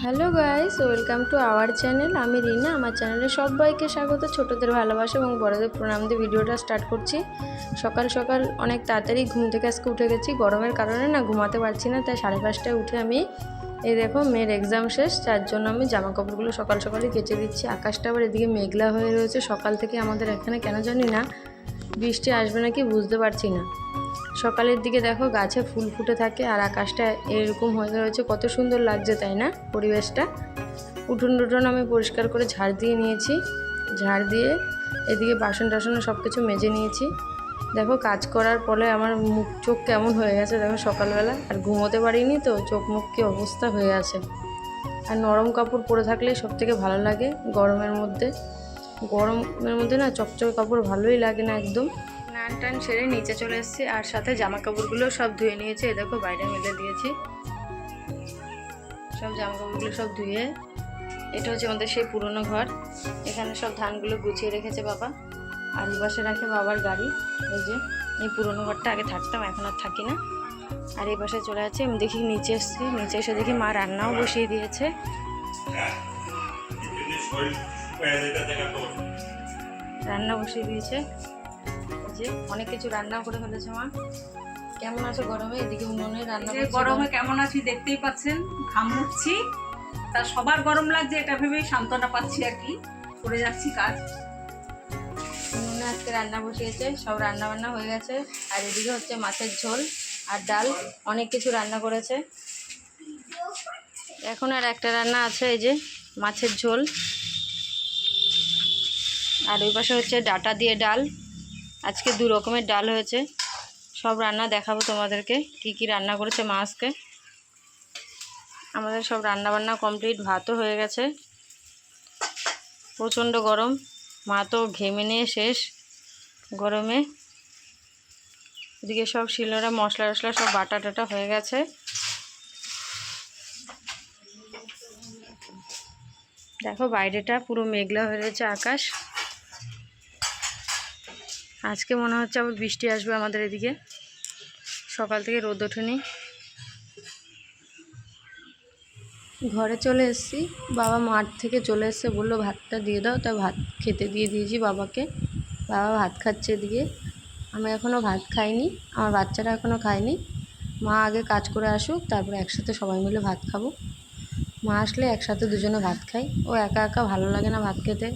Hello guys, welcome to our channel. আমি রিনা। আমার চ্যানেলে সবাইকে স্বাগত। ছোটদের ভালোবাসা এবং বড়দের প্রণাম দিয়ে ভিডিওটা স্টার্ট করছি। সকাল সকাল অনেক তাড়াতাড়ি ঘুম থেকে আজকে উঠে গেছি। গরমের কারণে না ঘুমাতে পারছি না, তাই 5:30টায় উঠে আমি এই দেখো মেয়ের এক্সাম শেষ, তার জন্য আমি জামা কাপড়গুলো সকাল সকালই কেচে দিচ্ছি। আকাশটা আবার এদিকে মেঘলা হয়ে রয়েছে সকাল থেকে আমাদের এখানে, কেন জানি না বৃষ্টি আসবে নাকি বুঝতে পারছি না। সকালের দিকে দেখো গাছে ফুল ফুটে থাকে আর আকাশটা এরকম হয়ে রয়েছে, কত সুন্দর লাগছে তাই না পরিবেশটা। উঠোন টুঠোন আমি পরিষ্কার করে ঝাড় দিয়ে নিয়েছি। ঝাড় দিয়ে এদিকে বাসন টাসন সব কিছু মেজে নিয়েছি। দেখো কাজ করার পরে আমার মুখ চোখ কেমন হয়ে গেছে দেখো সকালবেলা, আর ঘুমোতে পারিনি তো, চোখ মুখ কী অবস্থা হয়ে আছে। আর নরম কাপড় পরে থাকলে সব থেকে ভালো লাগে গরমের মধ্যে। গরমের মধ্যে না চকচকে কাপড় ভালোই লাগে না একদম। স্নান টান সেরে নিচে চলে এসেছি, আর সাথে জামা কাপড়গুলো সব ধুয়ে নিয়েছি। এ দেখো বাইরে মেলে দিয়েছি সব জামা কাপড়গুলো সব ধুয়ে। এটা হচ্ছে আমাদের সেই পুরনো ঘর। এখানে সব ধানগুলো গুছিয়ে রেখেছে বাবা, আর এই পাশে রাখে বাবার গাড়ি। এই যে এই পুরনো ঘরটা আগে থাকতাম, এখন আর থাকি না। আর এই পাশে চলে যাচ্ছে। আমি দেখি নিচে এসেছি, নিচে এসে দেখি মা রান্নাও বসিয়ে দিয়েছে। রান্না বসিয়ে দিয়েছে, যে অনেক কিছু রান্নাও করে ফেলেছে মা। কেমন আছে গরমে? এদিকে উনুনে রান্না করছে। গরমে কেমন আছি দেখতেই পাচ্ছেন, ঘামুচ্ছি। তা সবার গরম লাগছে এটা ভেবেই সান্ত্বনা পাচ্ছি আর কি, করে যাচ্ছি কাজ। উনুনে আজকে রান্না বসিয়েছে, সব রান্না বান্না হয়ে গেছে। আর এদিকে হচ্ছে মাছের ঝোল আর ডাল, অনেক কিছু রান্না করেছে। এখন আর একটা রান্না আছে, এই যে মাছের ঝোল। আর ওই পাশে হচ্ছে ডাঁটা দিয়ে ডাল। আজকে 2 রকমের ডাল হয়েছে। সব রান্না দেখাবো তোমাদেরকে, কি কি রান্না করেছে মা আজকে। আমাদের সব রান্না বান্না কমপ্লিট, ভাতও হয়ে গেছে। প্রচণ্ড গরম, মা তো ঘেমে নিয়ে শেষ গরমে। এদিকে সব শিলনোড়া মশলা টশলা সব বাটা টাটা হয়ে গেছে। দেখো বাইরেটা পুরো মেঘলা হয়ে রয়েছে আকাশ। আজকে মনে হচ্ছে আবার বৃষ্টি আসবে আমাদের এদিকে। সকাল থেকে রোদ ওঠেনি। ঘরে চলে এসেছি, বাবা মাঠ থেকে চলে এসে বললো ভাতটা দিয়ে দাও, তাই ভাত খেতে দিয়ে দিয়েছি বাবাকে। বাবা ভাত খাচ্ছে এদিকে। আমি এখনও ভাত খাইনি, আমার বাচ্চারা এখনও খায়নি। মা আগে কাজ করে আসুক, তারপরে একসাথে সবাই মিলে ভাত খাবো। মা আসলে একসাথে দুজনে ভাত খাই। ও একা একা ভালো লাগে না ভাত খেতে।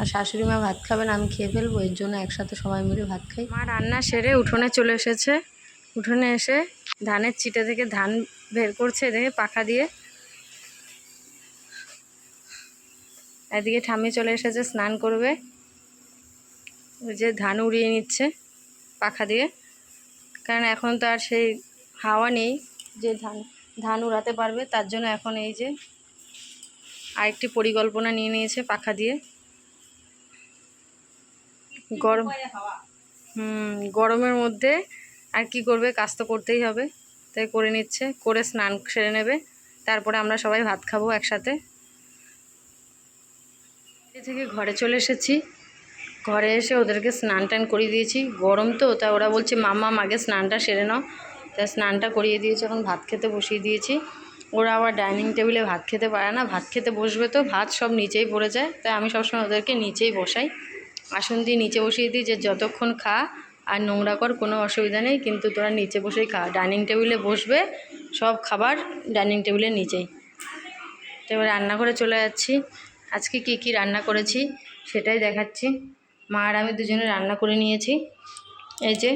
আর শাশুড়ি মা ভাত খাবেন, আমি খেয়ে ফেলবো, এর জন্য একসাথে সবাই মিলে ভাত খাই। মা রান্না সেরে উঠোনে চলে এসেছে। উঠোনে এসে ধানের চিটে থেকে ধান বের করছে এদিকে পাখা দিয়ে। এদিকে ঠাম্মি চলে এসেছে স্নান করবে। ওই যে ধান উড়িয়ে নিচ্ছে পাখা দিয়ে, কারণ এখন তো আর সেই হাওয়া নেই যে ধান উড়াতে পারবে, তার জন্য এখন এই যে আরেকটি পরিকল্পনা নিয়ে নিয়েছে পাখা দিয়ে। গরম গরমের মধ্যে আর কি করবে, কাজ তো করতেই হবে, তাই করে নিচ্ছে। করে স্নান সেরে নেবে, তারপরে আমরা সবাই ভাত খাবো একসাথে। থেকে ঘরে চলে এসেছি। ঘরে এসে ওদেরকে স্নান টান করিয়ে দিয়েছি। গরম তো, তা ওরা বলছে মাম্মা আগে স্নানটা সেরে নাও, তাই স্নানটা করিয়ে দিয়েছি। এখন ভাত খেতে বসিয়ে দিয়েছি। ওরা আবার ডাইনিং টেবিলে ভাত খেতে পারে না, ভাত খেতে বসবে তো ভাত সব নিচেই পড়ে যায়, তাই আমি সবসময় ওদেরকে নিচেই বসাই। আসন দিয়ে নিচে বসিয়ে দিই, যে যতক্ষণ খা আর নোংরা কর কোনো অসুবিধা নেই, কিন্তু তোরা নিচে বসেই খা। ডাইনিং টেবিলে বসবে, সব খাবার ডাইনিং টেবিলের নিচেই। তো এবার রান্নাঘরে চলে যাচ্ছি। আজকে কি কি রান্না করেছি সেটাই দেখাচ্ছি। মা আর আমি দুজনে রান্না করে নিয়েছি। এই যে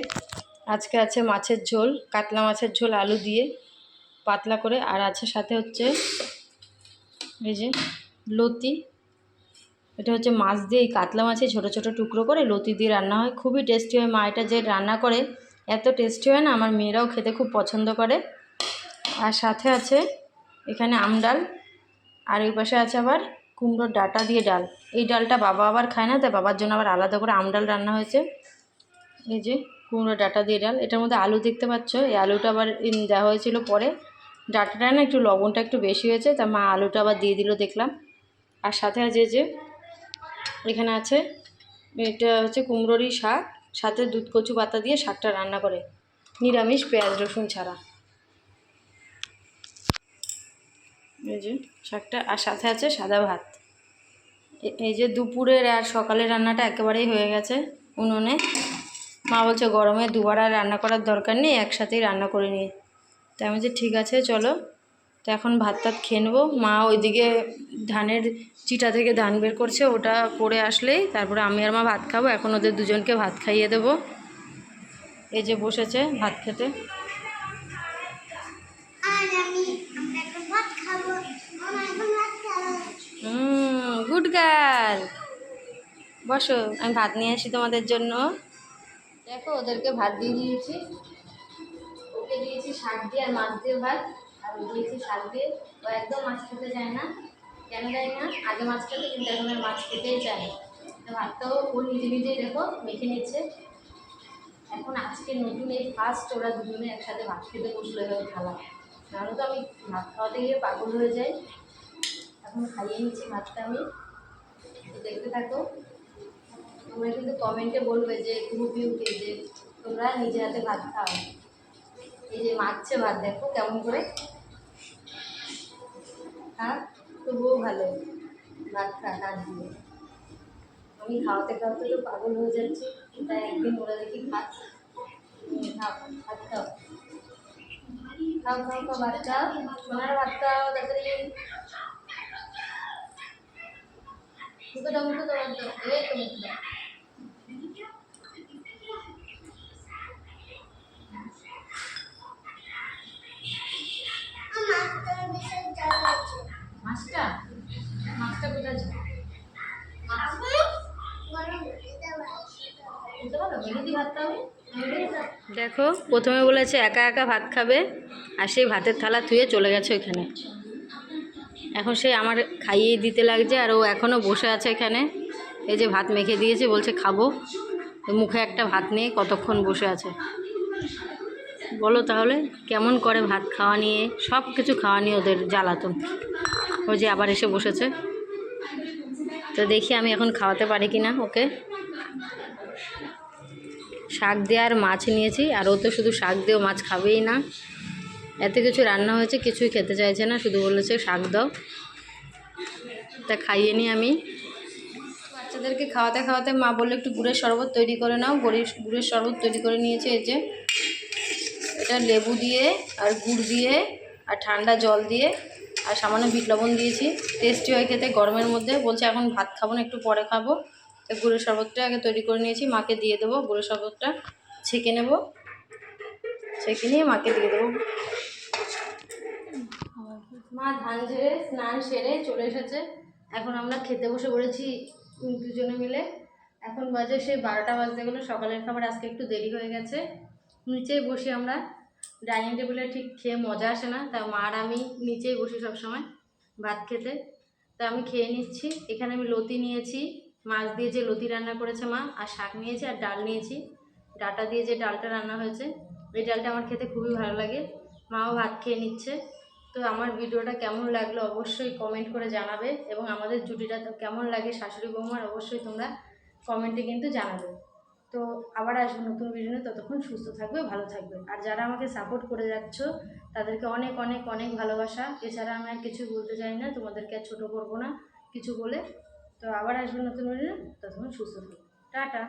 আজকে আছে মাছের ঝোল, কাতলা মাছের ঝোল আলু দিয়ে পাতলা করে, আর আছে সাথে হচ্ছে এই যে লতি। এটা হচ্ছে মাছ দিয়ে, এই কাতলা মাছে ছোটো ছোটো টুকরো করে লতি দিয়ে রান্না হয়, খুবই টেস্টি হয়। মা এটা যে রান্না করে এত টেস্টি হয় না, আমার মেয়েরাও খেতে খুব পছন্দ করে। আর সাথে আছে এখানে আমডাল, আর এই পাশে আছে আবার কুমড়োর ডাঁটা দিয়ে ডাল। এই ডালটা বাবা আবার খায় না, তাই বাবার জন্য আবার আলাদা করে আমডাল রান্না হয়েছে। এই যে কুমড়ো ডাঁটা দিয়ে ডাল, এটার মধ্যে আলু দেখতে পাচ্ছ, এই আলুটা আবার দেওয়া হয়েছিল পরে। ডাঁটাটা না একটু লবণটা একটু বেশি হয়েছে, তা মা আলুটা আবার দিয়ে দিল দেখলাম। আর সাথে আছে যে এখানে আছে, এটা হচ্ছে কুমড়োরই শাক, সাথে দুধ কচু পাতা দিয়ে শাকটা রান্না করে, নিরামিষ পেঁয়াজ রসুন ছাড়া। এই যে শাকটা, আর সাথে আছে সাদা ভাত। এই যে দুপুরের আর সকালের রান্নাটা একেবারেই হয়ে গেছে উনুনে। মা বলছে গরমে দুবার আর রান্না করার দরকার নেই, একসাথেই রান্না করে নিই। তাই আমি বলছি ঠিক আছে চলো। তো এখন ভাত টাত খেয়ে নেবো। মা ওইদিকে ধানের চিটা থেকে ধান বের করছে, ওটা করে আসলেই তারপরে আমি আর মা ভাত খাবো। এখন ওদের দুজনকে ভাত খাইয়ে দেবো। এই যে বসেছে ভাত খেতে। গুড গার্ল, বসো, আমি ভাত নিয়ে আসি তোমাদের জন্য। দেখো ওদেরকে ভাত দিয়ে দিয়েছি। ওকে দিয়েছি শাক দিয়ে আর মাছ দিয়ে ভাত, আর ও দিয়েছি শাক দিয়ে। ও একদম মাছ খেতে চায় না, কেন যায় না? আগে মাছ খেতে, কিন্তু এখন আর মাছ খেতেই চায় না। তো ভাতটাও ও নিজে নিজেই দেখো মেখে নিচ্ছে। এখন আজকে নতুন এই ফার্স্ট ওরা দুজনে একসাথে ভাত খেতে বসলো এভাবে খাওয়া। নাহলে তো আমি ভাত খাওয়াতে গিয়ে পাগল হয়ে যাই। এখন খাইয়ে নিচ্ছি ভাতটা আমি। দেখতে থাকো। তোমরা কিন্তু কমেন্টে বলবে যে গ্রুপে যে তোমরা নিজে হাতে ভাত খাও। এই যে মাখছে ভাত, দেখো কেমন করে। হ্যাঁ, তবুও ভালো ভাত খা হাত দিয়ে। আমি খাওয়াতে খাওয়াতে তো পাগল হয়ে যাচ্ছি, তাই একদিন ওরা দেখি খাও, ভাত খাও, খাও খাও খাও, ভাত খাও, সোনার ভাত খাও তাড়াতাড়ি। মুখে দাও, মুখে দাও, ভাত দাও, এই তো মুখে দাও। মাছটা মাছটা কোথায় আছে? দেখো প্রথমে বলেছে একা একা ভাত খাবে, আর সেই ভাতের থালা ধুয়ে চলে গেছে ওইখানে। এখন সে আমার খাইয়ে দিতে লাগছে, আর ও এখনও বসে আছে এখানে। এই যে ভাত মেখে দিয়েছে, বলছে খাবো। মুখে একটা ভাত নিয়ে কতক্ষণ বসে আছে বলো তাহলে। কেমন করে ভাত খাওয়া নিয়ে, সব কিছু খাওয়া নিয়ে ওদের জ্বালাতন। ও যে আবার এসে বসেছে। তো দেখি আমি এখন খাওয়াতে পারি কি না ওকে। শাক দিয়ে আর মাছ নিয়েছি, আর ও তো শুধু শাক দিয়েও মাছ খাবেই না। এত কিছু রান্না হয়েছে, কিছুই খেতে চাইছে না, শুধু বলেছে শাক দাও। তা খাইয়ে নিই আমি। বাচ্চাদেরকে খাওয়াতে খাওয়াতে মা বললো একটু গুড়ের শরবত তৈরি করে নাও। গুড়ের শরবত তৈরি করে নিয়েছে। এই যে এটা লেবু দিয়ে আর গুড় দিয়ে আর ঠান্ডা জল দিয়ে আর সামান্য বিট লবণ দিয়েছি। টেস্টি হয় খেতে গরমের মধ্যে। বলছে এখন ভাত খাবো না, একটু পরে খাবো। তো গুড়ের শরবতটা আগে তৈরি করে নিয়েছি, মাকে দিয়ে দেবো। গুড়ের শরবতটা ছেঁকে নেব, ছেঁকে নিয়ে মাকে দিয়ে দেবো। মা ধান ঝেড়ে স্নান সেরে চলে এসেছে। এখন আমরা খেতে বসে পড়েছি দুজনে মিলে। এখন বাজে সেই 12টা বাজতে গেলো। সকালের খাবার আজকে একটু দেরি হয়ে গেছে। নিচেই বসি আমরা, ডাইনিং টেবিলে ঠিক খেয়ে মজা আসে না, তাই মা আর আমি নিচেই বসি সবসময় ভাত খেতে। তা আমি খেয়ে নিচ্ছি। এখানে আমি লতি নিয়েছি, মাছ দিয়ে যে লতি রান্না করেছে মা, আর শাক নিয়েছি আর ডাল নিয়েছি। ডাটা দিয়ে যে ডালটা রান্না হয়েছে, এই ডালটা আমার খেতে খুবই ভালো লাগে। মাও ভাত খেয়ে নিচ্ছে। তো আমার ভিডিওটা কেমন লাগলো অবশ্যই কমেন্ট করে জানাবে, এবং আমাদের জুটিটা তো কেমন লাগে শাশুড়ি বৌমার অবশ্যই তোমরা কমেন্টে কিন্তু জানাবে। তো আবার আসবো নতুন ভিডিও নিয়ে। ততক্ষণ সুস্থ থাকবে, ভালো থাকবে। আর যারা আমাকে সাপোর্ট করে যাচ্ছ তাদেরকে অনেক অনেক অনেক ভালোবাসা। এছাড়া আমি আর কিছু বলতে চাই না, তোমাদেরকে আর ছোটো করবো না কিছু বলে। তো আবার আসবো নতুন ভিডিও, ততক্ষণ সুস্থ থাকবে। টাটা।